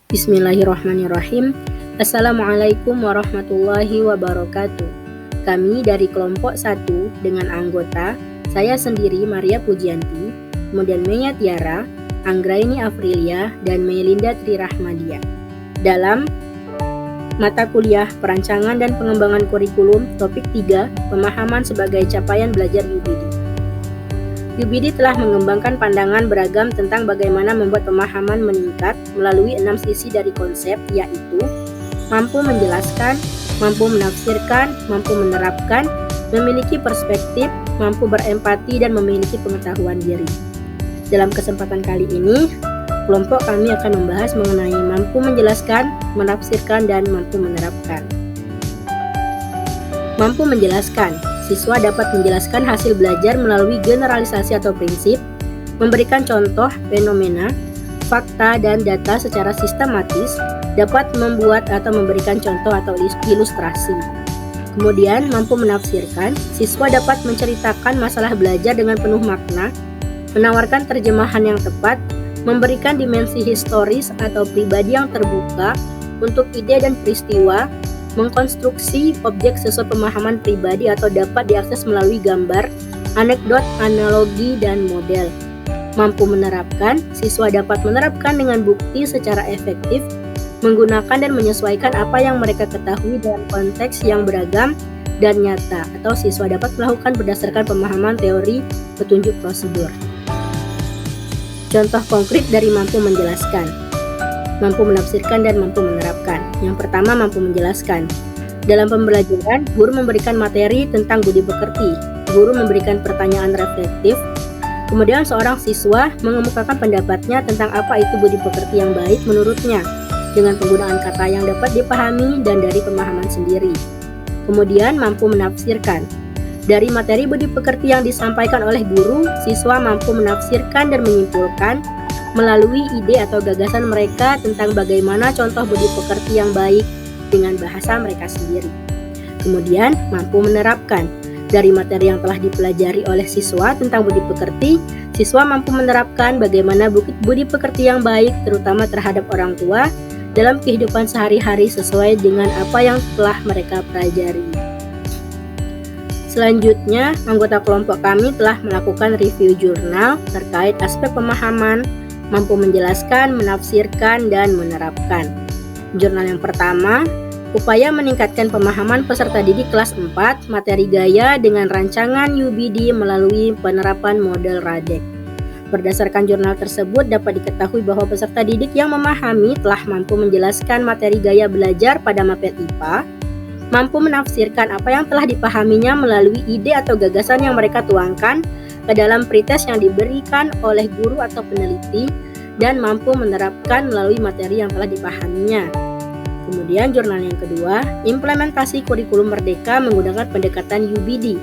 Bismillahirrahmanirrahim. Assalamualaikum warahmatullahi wabarakatuh. Kami dari kelompok 1 dengan anggota saya sendiri Maria Pujianti, kemudian Meya Tiara, Anggraini Afrilia, dan Melinda Trirahmadia. Dalam mata kuliah Perancangan dan Pengembangan Kurikulum, topik 3, Pemahaman sebagai Capaian Belajar UBD. UBD telah mengembangkan pandangan beragam tentang bagaimana membuat pemahaman meningkat melalui 6 sisi dari konsep, yaitu mampu menjelaskan, mampu menafsirkan, mampu menerapkan, memiliki perspektif, mampu berempati, dan memiliki pengetahuan diri. Dalam kesempatan kali ini, kelompok kami akan membahas mengenai mampu menjelaskan, menafsirkan, dan mampu menerapkan. Mampu menjelaskan. Siswa dapat menjelaskan hasil belajar melalui generalisasi atau prinsip, memberikan contoh, fenomena, fakta, dan data secara sistematis, dapat membuat atau memberikan contoh atau ilustrasi. Kemudian, mampu menafsirkan, siswa dapat menceritakan masalah belajar dengan penuh makna, menawarkan terjemahan yang tepat, memberikan dimensi historis atau pribadi yang terbuka untuk ide dan peristiwa, mengkonstruksi objek sesuai pemahaman pribadi atau dapat diakses melalui gambar, anekdot, analogi, dan model. Mampu menerapkan, siswa dapat menerapkan dengan bukti secara efektif, menggunakan dan menyesuaikan apa yang mereka ketahui dalam konteks yang beragam dan nyata, atau siswa dapat melakukan berdasarkan pemahaman teori petunjuk prosedur. Contoh konkret dari mampu menjelaskan. Mampu menafsirkan dan mampu menerapkan. Yang pertama, mampu menjelaskan. Dalam pembelajaran, guru memberikan materi tentang budi pekerti. Guru memberikan pertanyaan reflektif. Kemudian seorang siswa mengemukakan pendapatnya tentang apa itu budi pekerti yang baik menurutnya, dengan penggunaan kata yang dapat dipahami dan dari pemahaman sendiri. Kemudian mampu menafsirkan. Dari materi budi pekerti yang disampaikan oleh guru, siswa mampu menafsirkan dan menyimpulkan melalui ide atau gagasan mereka tentang bagaimana contoh budi pekerti yang baik dengan bahasa mereka sendiri. Kemudian, mampu menerapkan. Dari materi yang telah dipelajari oleh siswa tentang budi pekerti, siswa mampu menerapkan bagaimana budi pekerti yang baik terutama terhadap orang tua dalam kehidupan sehari-hari sesuai dengan apa yang telah mereka pelajari. Selanjutnya, anggota kelompok kami telah melakukan review jurnal terkait aspek pemahaman, mampu menjelaskan, menafsirkan, dan menerapkan. Jurnal yang pertama, upaya meningkatkan pemahaman peserta didik kelas 4, materi gaya dengan rancangan UBD melalui penerapan model Radek. Berdasarkan jurnal tersebut dapat diketahui bahwa peserta didik yang memahami telah mampu menjelaskan materi gaya belajar pada mapel IPA, mampu menafsirkan apa yang telah dipahaminya melalui ide atau gagasan yang mereka tuangkan ke dalam pretest yang diberikan oleh guru atau peneliti, dan mampu menerapkan melalui materi yang telah dipahaminya. Kemudian jurnal yang kedua, implementasi kurikulum merdeka menggunakan pendekatan UBD.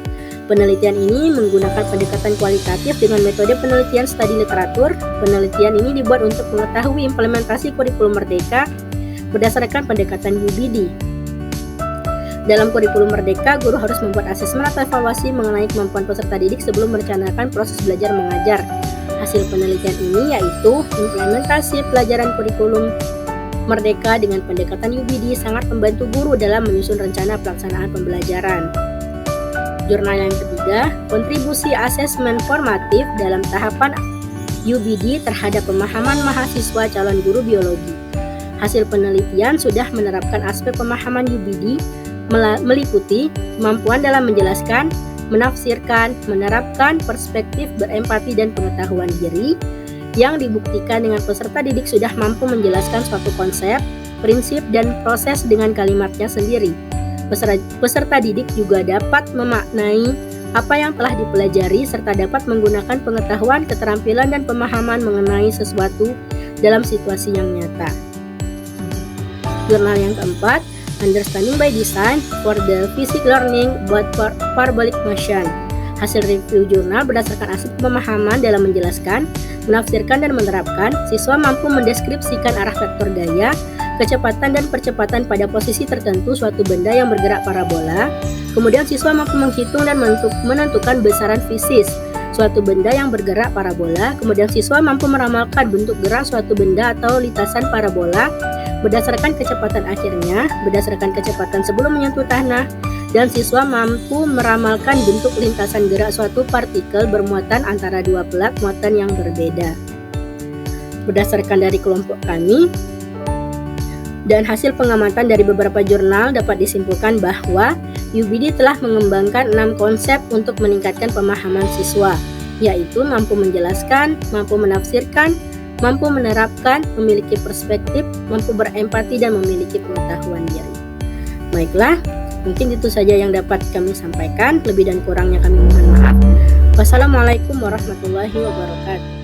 Penelitian ini menggunakan pendekatan kualitatif dengan metode penelitian studi literatur. Penelitian ini dibuat untuk mengetahui implementasi kurikulum merdeka berdasarkan pendekatan UBD. Dalam kurikulum merdeka, guru harus membuat asesmen atau evaluasi mengenai kemampuan peserta didik sebelum merencanakan proses belajar mengajar. Hasil penelitian ini yaitu implementasi pelajaran kurikulum merdeka dengan pendekatan UBD sangat membantu guru dalam menyusun rencana pelaksanaan pembelajaran. Jurnal yang ketiga, kontribusi asesmen formatif dalam tahapan UBD terhadap pemahaman mahasiswa calon guru biologi. Hasil penelitian sudah menerapkan aspek pemahaman UBD meliputi kemampuan dalam menjelaskan, menafsirkan, menerapkan perspektif, berempati, dan pengetahuan diri yang dibuktikan dengan peserta didik sudah mampu menjelaskan suatu konsep, prinsip, dan proses dengan kalimatnya sendiri. Peserta didik juga dapat memaknai apa yang telah dipelajari serta dapat menggunakan pengetahuan, keterampilan, dan pemahaman mengenai sesuatu dalam situasi yang nyata. Jurnal yang keempat, Understanding by Design for the Physics Learning about Parabolic Motion. Hasil review jurnal berdasarkan aspek pemahaman dalam menjelaskan, menafsirkan, dan menerapkan, siswa mampu mendeskripsikan arah vektor gaya, kecepatan dan percepatan pada posisi tertentu suatu benda yang bergerak parabola. Kemudian siswa mampu menghitung dan menentukan besaran fisis suatu benda yang bergerak parabola. Kemudian siswa mampu meramalkan bentuk gerak suatu benda atau lintasan parabola berdasarkan kecepatan akhirnya, berdasarkan kecepatan sebelum menyentuh tanah, dan siswa mampu meramalkan bentuk lintasan gerak suatu partikel bermuatan antara dua pelak muatan yang berbeda. Berdasarkan dari kelompok kami, dan hasil pengamatan dari beberapa jurnal dapat disimpulkan bahwa UBD telah mengembangkan 6 konsep untuk meningkatkan pemahaman siswa, yaitu mampu menjelaskan, mampu menafsirkan, mampu menerapkan, memiliki perspektif, mampu berempati, dan memiliki pengetahuan diri. Baiklah, mungkin itu saja yang dapat kami sampaikan. Lebih dan kurangnya kami mohon maaf. Wassalamualaikum warahmatullahi wabarakatuh.